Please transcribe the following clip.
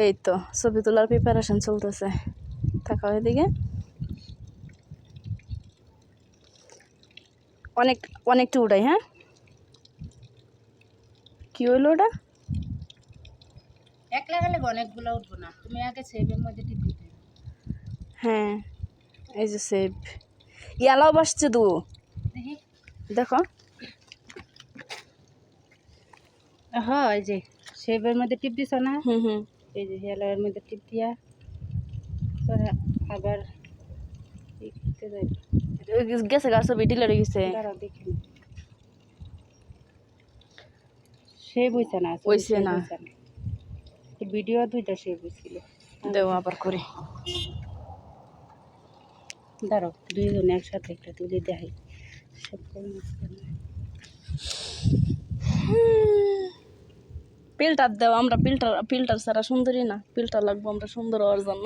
এই তো ছবি তোলার প্রিপারেশন চলতেছে, থাকা এদিকে। অনেকটা উঠাই। হ্যাঁ, কি হইলো ওটা? একলা গেলে অনেকগুলো উঠবো না, তুমি আগে সেভের মধ্যে টিপ দিতে। হ্যাঁ, এই যে সেভ ইয়ালাও বাসছে তো, দেখি দেখো। হ্যাঁ, এই যে সেভের মধ্যে টিপ দিছ না, হুম হুম। এই যে হেলার মধ্যে টিপ দিয়া পরে আবার গেছে গা, ছবি ডিলেট হয়ে গেছে। দাঁড়াও দেখি সেভ হইছে না, হইছে না। ভিডিও দুইটা সেভ হয়েছিল। দেও আবার করে। দাঁড়াও দুইজনে একসাথে একটা তুলে দেখাই। ফিল্টার দেও, আমরা ফিল্টার ছাড়া সুন্দরী না, ফিল্টার লাগবো আমরা সুন্দর হওয়ার জন্য।